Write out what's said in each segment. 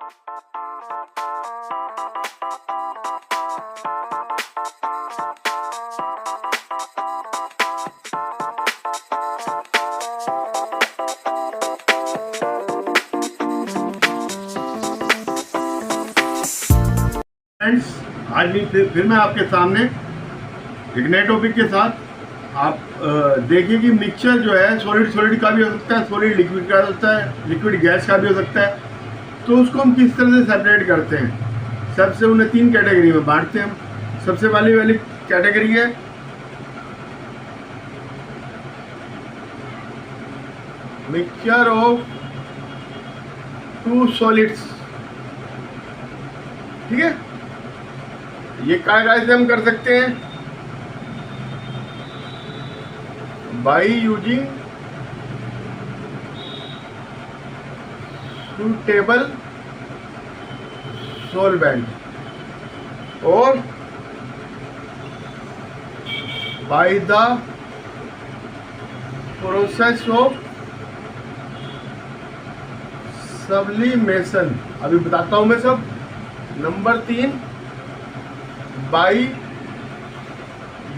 Friends, आज भी फिर मैं आपके सामने एक नए टॉपिक के साथ। आप देखिए कि मिक्सचर जो है सॉलिड का भी हो सकता है, सॉलिड लिक्विड का हो सकता है, लिक्विड गैस का भी हो सकता है। तो उसको हम किस तरह से सेपरेट करते हैं? सबसे उन्हें 3 कैटेगरी में बांटते हैं हम। सबसे वाली कैटेगरी है मिक्सचर ऑफ 2 सॉलिड्स। ठीक है, ये काय से हम कर सकते हैं? बाई यूजिंग सुटेबल सॉल्वेंट और by the process of sublimation. अभी बताता हूं मैं सब। Number 3, by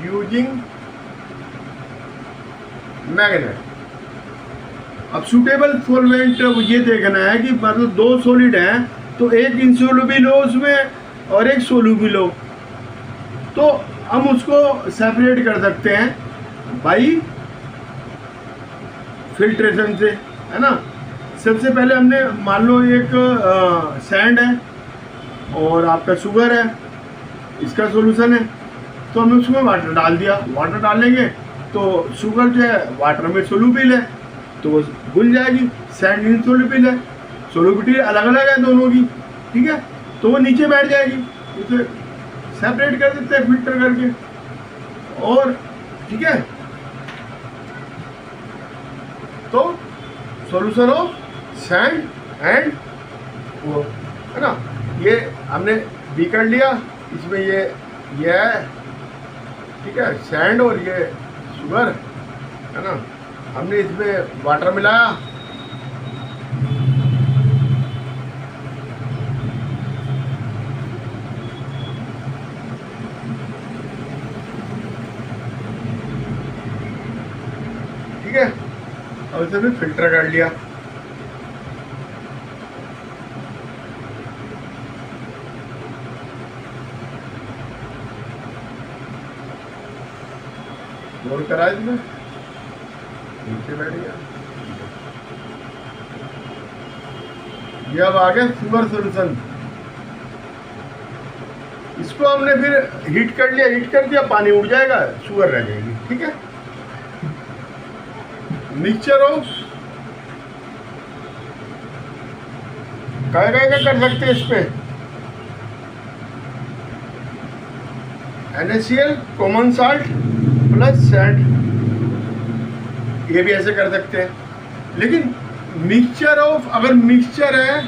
using magnet. अब सूटेबल सॉल्वेंट ये देखना है कि मतलब 2 सॉलिड हैं तो एक इंसोल्युबल हो उसमें और एक सोल्युबल हो, तो हम उसको सेपरेट कर सकते हैं बाई फिल्ट्रेशन से, है ना। सबसे पहले हमने मान लो एक सैंड है और आपका शुगर है, इसका सॉल्यूशन है, तो हमने उसमें वाटर डाल दिया। वाटर डालेंगे तो शुगर जो है वाटर में सोल्यूबल है तो वो घुल जाएगी। सैंड इनसोल्यूबल है, सोल्यूबिलिटी अलग अलग है दोनों की, ठीक है, तो वो नीचे बैठ जाएगी। उसे सेपरेट कर देते हैं फिल्टर करके, और ठीक है, तो सॉल्यूशन ऑफ सैंड एंड वो, है ना। ये हमने भी कर लिया। इसमें ये है, ठीक है, सैंड और ये शुगर, है ना। हमने इसमें वाटर मिलाया, ठीक है, और इसे भी फिल्टर कर लिया। रोल करा इसमें, नीचे बैठ गया। ये अब आ गया शुगर सॉल्यूशन। इसको हमने फिर हीट कर लिया, हीट कर दिया, पानी उड़ जाएगा, शुगर रह जाएगी, ठीक है। मिक्सचर ऑफ क्या कर सकते हैं इस पे? NaCl common salt plus sand, ये भी ऐसे कर सकते हैं। लेकिन मिक्सचर ऑफ, अगर मिक्सचर है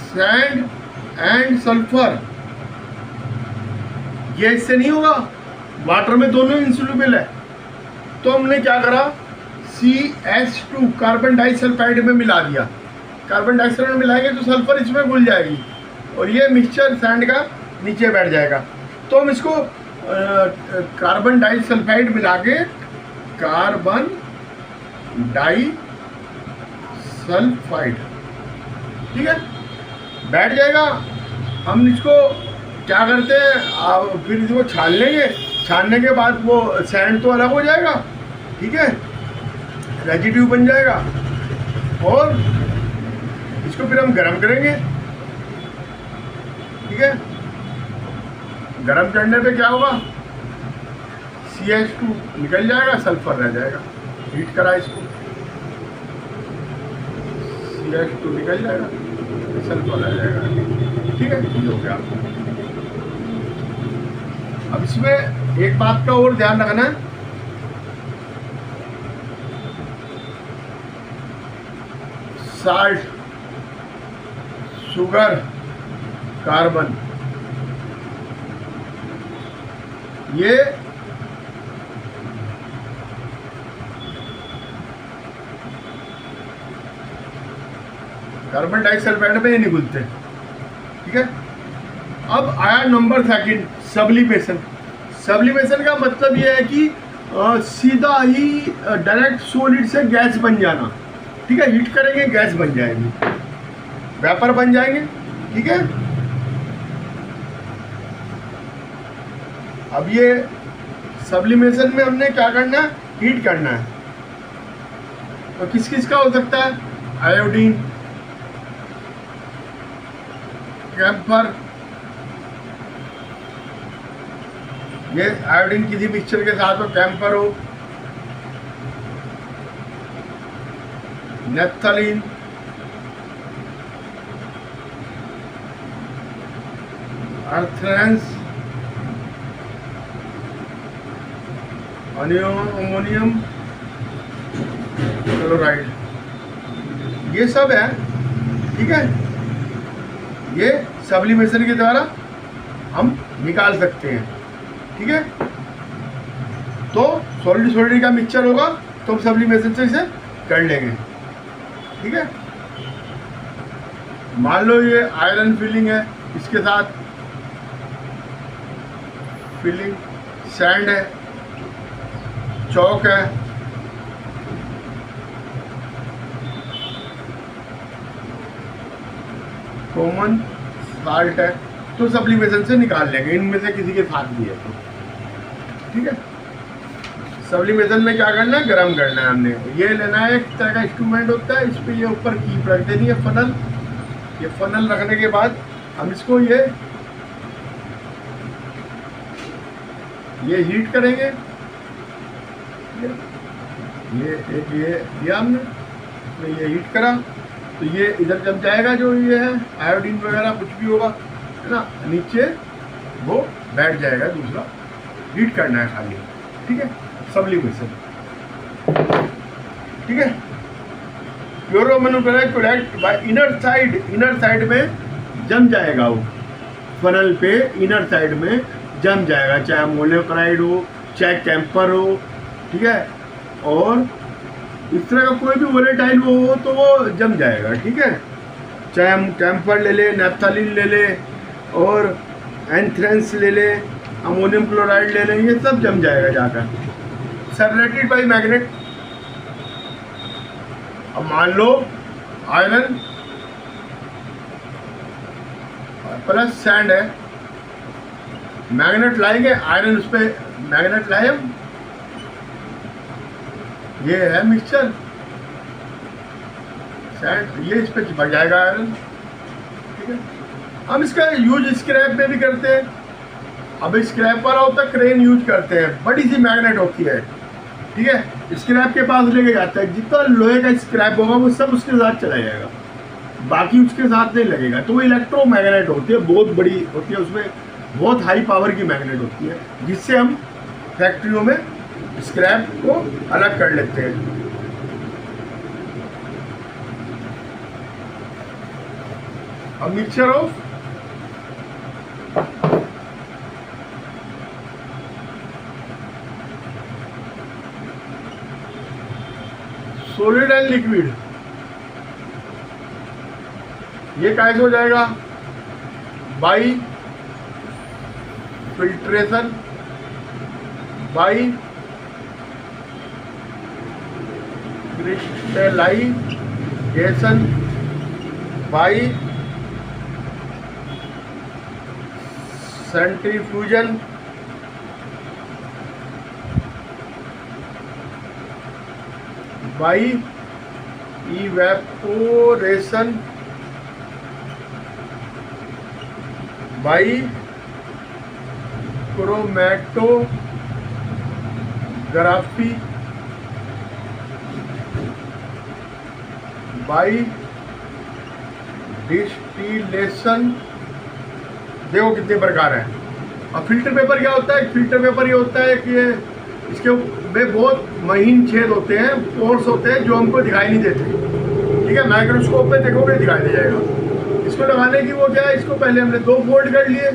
सैंड एंड सल्फर, ये इससे नहीं होगा, वाटर में दोनों इंसोल्यूबल है। तो हमने क्या करा, CH2 कार्बन डाइसल्फाइड में मिला दिया। कार्बन डाइसल्फाइड मिलाएंगे तो सल्फर इसमें घुल जाएगी और ये मिक्सचर सैंड का नीचे बैठ जाएगा। तो हम इसको कार्बन डाइसल्फाइड मिला के कार्बन डाइसल्फाइड, ठीक है, बैठ जाएगा। हम इसको क्या करते हैं, फिर इसको छान लेंगे। छानने के बाद वो सैंड तो अलग हो जाएगा, ठीक है, रेजिड्यू बन जाएगा, और इसको फिर हम गर्म करेंगे, ठीक है। गर्म करने पे क्या होगा, CH2 निकल जाएगा, सल्फर रह जाएगा। हीट करा इसको, CH2 निकल जाएगा, सल्फर रह जाएगा, ठीक है, ये हो गया। अब इसमें एक बात का और ध्यान रखना है, साल्ट, शुगर, कार्बन, ये कार्बन डाइसल्फाइड में ये नहीं घुलते। ठीक है, अब आया नंबर सेकंड, सब्लिमेशन। सब्लिमेशन का मतलब ये है कि सीधा ही डायरेक्ट सॉलिड से गैस बन जाना। ठीक है, हीट करेंगे गैस बन जाएगी, वेपर बन जाएंगे। ठीक है, अब ये सब्लिमेशन में हमने क्या करना है, हीट करना है। तो किस किस का हो सकता है, आयोडीन, कैम्फर, ये आयोडीन किसी मिक्सचर के साथ हो, कैम्फर हो, नेफ्थलीन, अर्थरेंस, अमोनियम क्लोराइड, ये सब है। ठीक है, ये सब्लिमेशन के द्वारा हम निकाल सकते हैं। ठीक है, तो सॉलिड सॉलिड का मिक्सचर होगा तो हम सब्लिमेशन से इसे कर लेंगे। ठीक है, मान लो ये आयरन फिलिंग है, इसके साथ फिलिंग सैंड है, चौक है, कॉमन साल्ट है, तो सब्लिमेशन से निकाल लेंगे, इनमें से किसी के साथ भी है तो। ठीक है, सब्लिमेशन में क्या करना है, गर्म करना है हमने। ये लेना है, एक तरह का इंस्ट्रूमेंट होता है, इस पर ये ऊपर कीप रख देनी है, फनल। ये फनल रखने के बाद हम इसको ये हीट करेंगे। ये एक ये दिया हमने, तो ये हीट करा तो ये इधर जम जाएगा, जो ये है आयोडीन वगैरह कुछ भी होगा, है ना, नीचे वो बैठ जाएगा। दूसरा हीट करना है खाली। ठीक है, सब्लिमेशन। ठीक है, फ्लोरोमोनोक्लोराइड प्रोडक्ट बाय इनर साइड में जम जाएगा, वो फनल पे इनर साइड में जम जाएगा, चाहे अमोनियम क्लोराइड हो, चाहे कैम्फर हो। ठीक है, और इस तरह का कोई भी वोलेटाइल हो तो वो जम जाएगा। ठीक है, चाहे हम कैम्फर ले ले, नेफ्थलीन ले ले, और एंथ्रेंस ले ले, अमोनियम क्लोराइड ले लें, ये सब जम जाएगा जाकर, सेपरेटेड बाय मैग्नेट। अब मान लो आयरन प्लस सैंड है, मैग्नेट लाएंगे, आयरन उस पर मैग्नेट लाए हम, ये है मिक्सचर सैंड, ये इस पर चिपक जाएगा आयरन। ठीक है, हम इसका यूज स्क्रैप में भी करते हैं। अब स्क्रैप वाला होता है, क्रेन यूज करते हैं, बड़ी सी मैग्नेट होती है। ठीक है, स्क्रैप के पास लेके जाता है, जितना लोहे का स्क्रैप होगा वो सब उसके साथ चला जाएगा, बाकी उसके साथ नहीं लगेगा। तो वो इलेक्ट्रोमैग्नेट होती है, बहुत बड़ी होती है, उसमें बहुत हाई पावर की मैग्नेट होती है, जिससे हम फैक्ट्रियों में स्क्रैप को अलग कर लेते हैं। अब mixture of solid and liquid, ये कैसे हो जाएगा, by filtration, by crystallisation, by centrifugation, by evaporation, by chromatography, by distillation. देखो कितने प्रकार हैं। और फिल्टर पेपर क्या होता है, फिल्टर पेपर ये होता है कि ये इसके में बहुत महीन छेद होते हैं, पोर्स होते हैं, जो हमको दिखाई नहीं देते। ठीक है, माइक्रोस्कोप पे देखोगे दिखाई दे जाएगा। इसको लगाने की वो क्या है, इसको पहले हमने 2 फोल्ड कर लिए,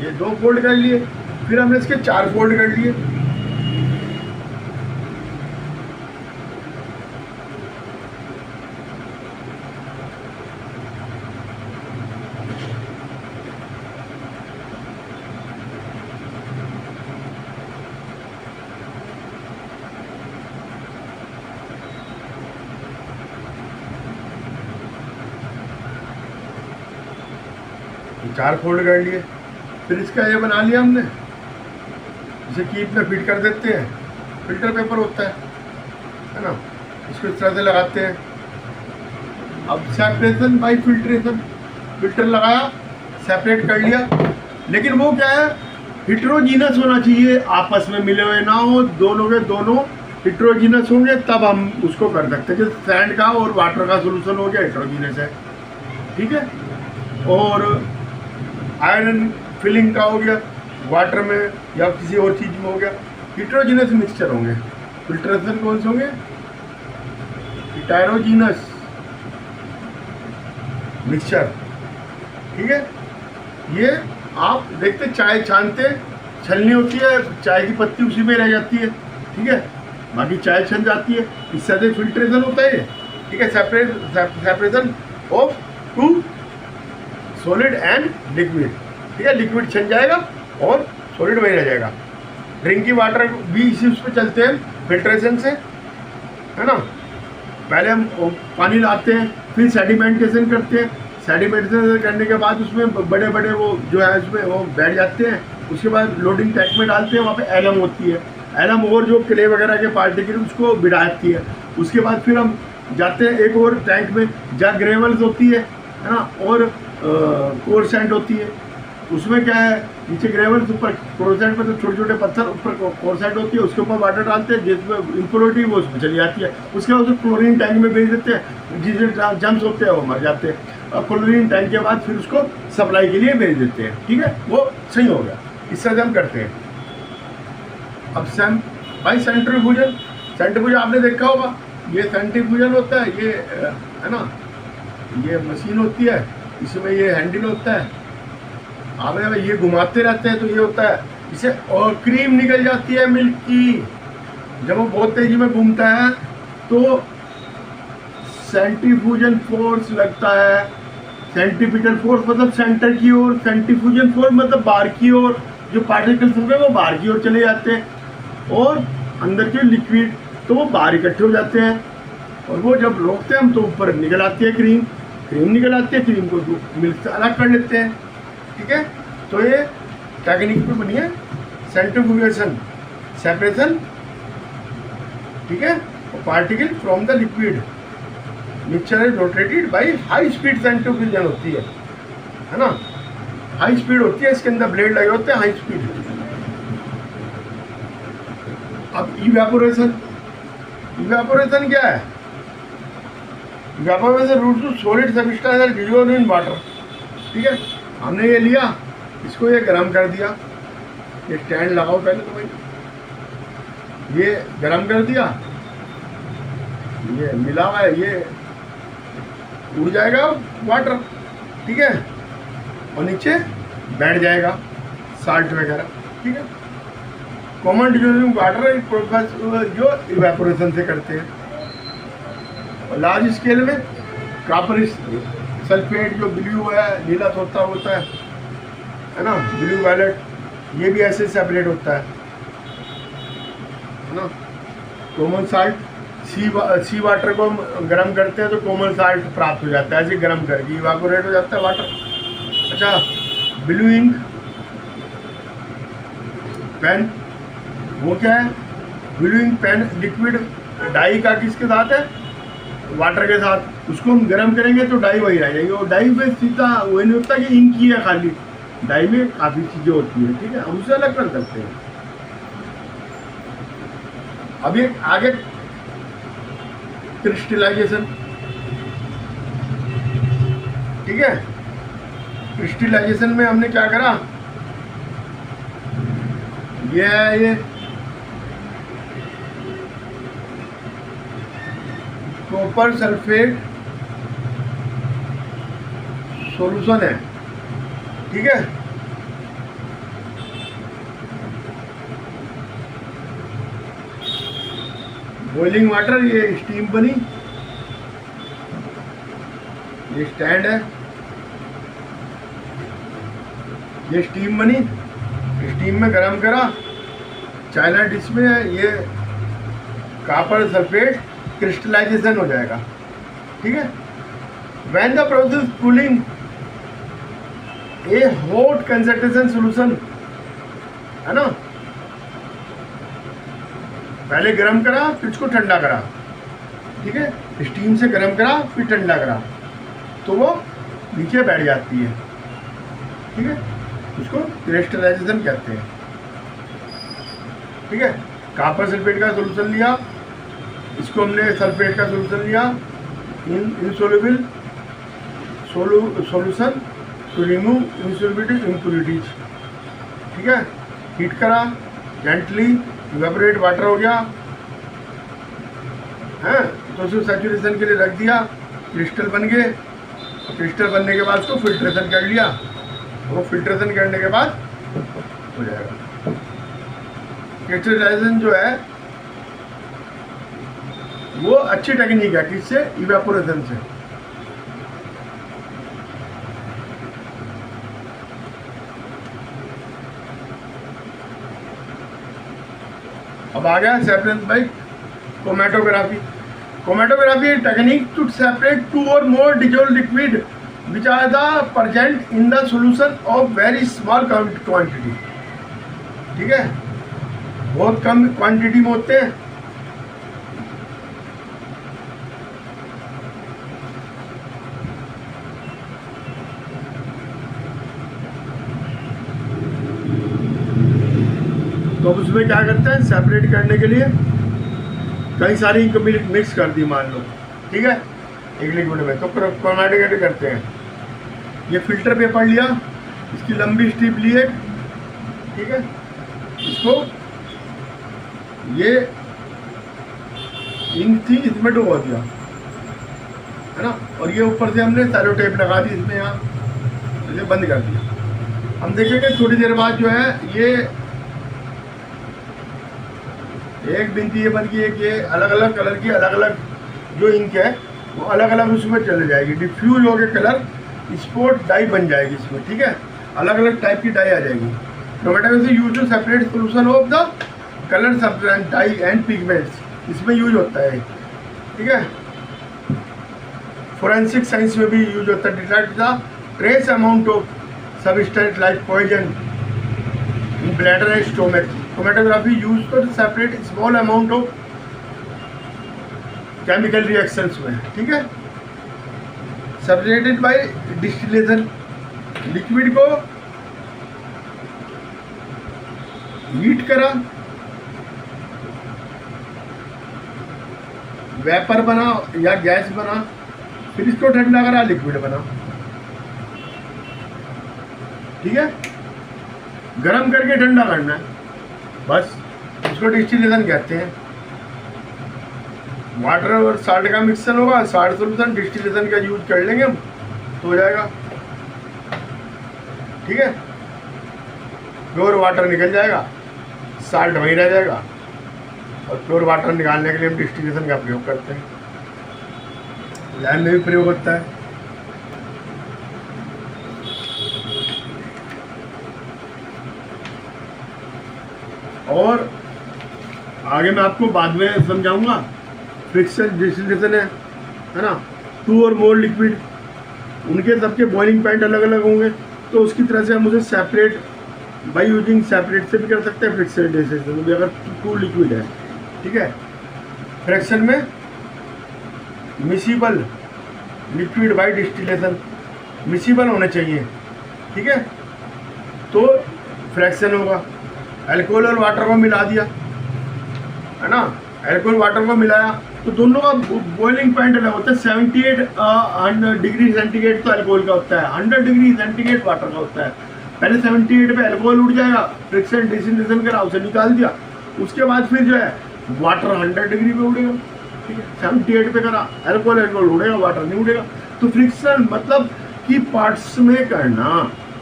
ये 2 फोल्ड कर लिए, फिर हमने इसके 4 फोल्ड कर लिए। 4 फोल्ड कर लिए। फिर इसका ये बना लिया हमने, इसे कीप में फिट कर देते हैं। फिल्टर पेपर होता है ना, इसको इस तरह से लगाते हैं। अब सेपरेशन बाय फिल्ट्रेशन, फिल्टर लगाया, सेपरेट कर लिया। लेकिन वो क्या है, हिट्रोजीनस होना चाहिए, आपस में मिले हुए ना हो, दोनों के दोनों हिट्रोजीनस होंगे तब हम उसको कर सकते हैं। जैसे सैंड का और वाटर का सोल्यूशन हो गया, हिट्रोजीनस है, ठीक है। और आयरन फिलिंग का हो गया, वाटर में या किसी और चीज़ में हो गया, हिट्रोजीनस मिक्सचर होंगे। फिल्ट्रेशन कौन से होंगे, हिटेरोजीनस मिक्सचर, ठीक है। ये आप देखते चाय छानते, छलनी होती है, चाय की पत्ती उसी में रह जाती है, ठीक है, बाकी चाय छन जाती है। इससे अधिक फिल्ट्रेशन होता है, ठीक है। Separation of two solid and liquid, ठीक है। लिक्विड छन जाएगा और सॉलिड वही रह जाएगा। ड्रिंकिंग वाटर भी इसी उस पर चलते हैं फिल्ट्रेशन से, है ना। पहले हम पानी लाते हैं, फिर सेडिमेंटेशन करते हैं। सेडिमेंटेशन करने के बाद उसमें बड़े बड़े वो जो है उसमें वो बैठ जाते हैं। उसके बाद लोडिंग टैंक में डालते हैं, वहाँ पे एलम होती है, एलम और जो क्ले वगैरह के पार्टिकल उसको बिठाती है। उसके बाद फिर हम जाते हैं एक और टैंक में जहाँ ग्रेवल्स होती है ना, और कोरसेंट होती है। उसमें क्या है, नीचे ग्रेवल्स, ऊपर कोरसेंट पर तो छोटे छोटे पत्थर, ऊपर कोरसेंट होती है, उसके ऊपर वाटर डालते हैं, जिसमें इम्प्योरिटी वो उसमें चली जाती है। उसके बाद क्लोरीन टैंक में भेज देते हैं, जिसमें जम्स होते हैं वो मर जाते हैं। और क्लोरीन टैंक के बाद फिर उसको सप्लाई के लिए भेज देते हैं, ठीक है। वो सही हो गया, इस तरह से हम करते हैं। अब भाई सेंट्रीफ्यूजन, सेंट्रीफ्यूजन आपने देखा होगा, ये सेंट्रीफ्यूजन होता है, ये है ना, ये मशीन होती है, इसमें ये हैंडल होता है, आप ये घुमाते रहते हैं तो ये होता है, इसे और क्रीम निकल जाती है मिल्क की। जब वो बहुत तेजी में घूमता है तो सेंट्रीफ्यूजन फोर्स लगता है। सेंट्रीपिटल फोर्स मतलब सेंटर की ओर, सेंट्रीफ्यूजन फोर्स मतलब बाहर की ओर, जो पार्टिकल्स होंगे वो बाहर की ओर चले जाते हैं, और अंदर के लिक्विड तो वो बाहर इकट्ठे हो जाते हैं। और वो जब रोकते हैं हम तो ऊपर निकल आती है क्रीम, क्रीम निकल आती है, क्रीम को मिल्क से अलग कर लेते हैं, ठीक है। तो ये टेक्निक पे बनी है सेंट्रीफ्यूगेशन, सेपरेशन, ठीक है। Particle from the liquid mixture is rotated by high speed centrifugation होती है ना, हाई स्पीड होती है, इसके अंदर ब्लेड लगे होते हैं, हाई स्पीड। अब इवेपोरेशन, इवेपोरेशन क्या है, evaporation root to solid substance dissolved in water, ठीक है। हमने ये लिया, इसको ये गर्म कर दिया, ये स्टैंड लगाओ पहले तो भाई, ये गर्म कर दिया, ये मिला हुआ है, ये उड़ जाएगा वाटर, ठीक है, और नीचे बैठ जाएगा साल्ट वगैरह, ठीक है। कॉमन डिसॉल्विंग वाटर प्रोसेस जो इवेपोरेशन से करते हैं। और लार्ज स्केल में कॉपर सल्फेट जो ब्लू है, नीला तोता होता है ना, ब्लू वायलेट, ये भी ऐसे सेपरेट होता है ना। कॉमन साल्ट, सी वाटर को गर्म करते हैं तो कॉमन साल्ट प्राप्त हो जाता है, ऐसे गर्म करके इवापोरेट हो जाता है वाटर। अच्छा, ब्लू इंक पेन, वो क्या है, blue ink pen liquid dye का किसके साथ है, वाटर के साथ। उसको हम गर्म करेंगे तो डाई वही रह जाएगी, और डाई में सीधा वही नहीं होता कि इंक ही है खाली, डाई में काफ़ी चीज़ें होती हैं, ठीक है, हम उसे अलग कर सकते हैं। अब ये आगे क्रिस्टलाइजेशन, ठीक है। क्रिस्टलाइजेशन में हमने क्या करा, ये है, ये कॉपर सल्फेट सॉल्यूशन है, ठीक है। बॉइलिंग वाटर, ये स्टीम बनी, ये स्टैंड है, ये स्टीम बनी, स्टीम में गरम करा, चाइना डिश में ये कॉपर सल्फेट क्रिस्टलाइजेशन हो जाएगा, ठीक है। When the process cooling A hot concentration solution, है ना, पहले गर्म करा फिर इसको ठंडा करा, ठीक है, स्टीम से गर्म करा फिर ठंडा करा, तो वो नीचे बैठ जाती है, ठीक है, उसको क्रिस्टलाइजेशन कहते हैं, ठीक है। कॉपर सल्फेट का सोल्यूशन लिया, इसको हमने सल्फेट का सोल्यूशन लिया, insoluble solution to remove insolubility impurities, ठीक है, हीट करा, जेंटली इवेपोरेट वाटर हो गया है, तो उसको सैचुरेशन के लिए रख दिया, क्रिस्टल बन गए, क्रिस्टल बनने के बाद उसको फिल्ट्रेशन कर लिया, वो फिल्ट्रेशन करने के बाद हो जाएगा। क्रिस्टलाइजेशन जो है वो अच्छी टेक्निक है, किससे, इवेपोरेशन से। अब आ गया separation by chromatography. Chromatography technique to separate two और more dissolve liquid which are the present in the solution of very small quantity, ठीक है, बहुत कम क्वांटिटी में होते हैं। तो अब उसमें क्या करते हैं, सेपरेट करने के लिए कई सारी मिक्स कर दी मान लो, ठीक है, एक लिक्विड में, तो क्रोमेटोग्राफी करते हैं। ये फिल्टर पेपर लिया, इसकी लंबी स्ट्रिप ली एक, ठीक है, इसको ये इंक थी इसमें डुबो दिया, है ना, और ये ऊपर से हमने सैलो टेप लगा दी इसमें, यहाँ इसे बंद कर दिया। हम देखेंगे थोड़ी देर बाद जो है ये एक बिंदी ये बन गई है कि अलग अलग कलर की अलग अलग जो इंक है वो अलग अलग उसमें चले जाएगी, डिफ्यूज हो गए कलर, स्पॉट डाई बन जाएगी इसमें, ठीक है, अलग अलग टाइप की डाई आ जाएगी। Chromatography use to separate solution of the colour substance dye and pigments, इसमें यूज होता है, ठीक है। फोरेंसिक साइंस में भी यूज होता है, detect the trace amount of substance like poison in bladder and stomach. Chromatography use to separate small amount of chemical reactions में, ठीक है, सेपरेटेड बाय डिस्टिलेशन, लिक्विड को हीट करा, वेपर बना या गैस बना, फिर इसको ठंडा करा, लिक्विड बना, ठीक है, गरम करके ठंडा करना है बस, उसको डिस्टिलेशन कहते हैं। वाटर और साल्ट का मिक्सचर होगा, साल्ट सोल्यूशन डिस्टिलेशन का यूज कर लेंगे हम तो हो जाएगा, ठीक है, प्योर वाटर निकल जाएगा, साल्ट वहीं रह जाएगा, और प्योर वाटर निकालने के लिए हम डिस्टिलेशन का प्रयोग करते हैं, लैब में भी प्रयोग होता है। और आगे मैं आपको बाद में समझाऊंगा। फ्रिक्शन डिस्टिलेशन है ना, टू और मोर लिक्विड, उनके सबके बॉइलिंग पॉइंट अलग अलग होंगे, तो उसकी तरह से हम उसे सेपरेट बाय यूजिंग सेपरेट से भी कर सकते हैं, फ्रिक्शन डिस्टिलेशन में भी, अगर टू लिक्विड है, ठीक है। फ्रैक्शन में miscible liquid bye distillation, miscible होने चाहिए, ठीक है, तो फ्रैक्शन होगा। अल्कोहल और वाटर को मिला दिया, है ना, अल्कोहल वाटर को मिलाया तो दोनों का बॉइलिंग पॉइंट अलग होता है। 78 डिग्री सेंटीग्रेड तो अल्कोहल का होता है, 100 डिग्री सेंटीग्रेड वाटर का होता है। पहले 78 पे अल्कोहल उठ जाएगा, फ्रिक्शन डिस्टिलेशन करा, उसे निकाल दिया, उसके बाद फिर जो है वाटर 100 डिग्री पे उड़ेगा, ठीक है, 78 पे करा, अल्कोहल उड़ेगा, वाटर नहीं उड़ेगा। तो फ्रिक्शन मतलब कि पार्ट्स में करना,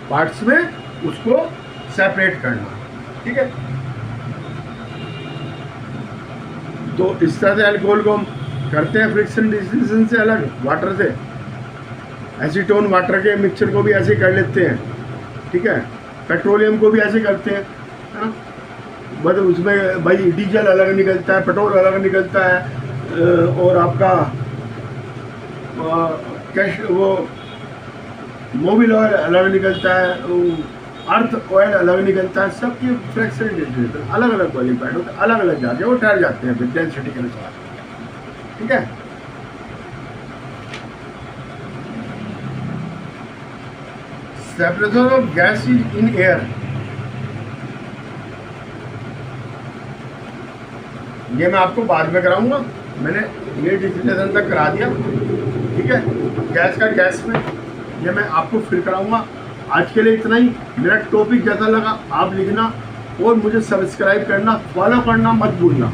पार्ट्स में उसको सेपरेट करना, ठीक है। तो इस तरह से अल्कोहल को हम करते हैं फ्रिक्शन डिस्टिलेशन से अलग, वाटर से। एसीटोन वाटर के मिक्सचर को भी ऐसे कर लेते हैं, ठीक है। पेट्रोलियम को भी ऐसे करते हैं, है ना, बस उसमें भाई डीजल अलग निकलता है, पेट्रोल अलग निकलता है, और आपका कैश वो मोबिल ऑयल अलग निकलता है, अर्थ ऑयल अलग निकलता है, सबकी फ्रैक्शन अलग अलग क्वालिफाइड होते हैं, अलग अलग जाके वो ठहर जाते हैं फिर डेंसिटी के अनुसार। ठीक है, separation of gas in air, ये मैं आपको बाद में कराऊंगा, मैंने ये डिस्टिलेशन तक करा दिया। ठीक है, गैस का गैस में ये मैं आपको फिर कराऊंगा। आज के लिए इतना ही। मेरा टॉपिक जैसा लगा आप लिखना और मुझे सब्सक्राइब करना, फॉलो करना मत भूलना।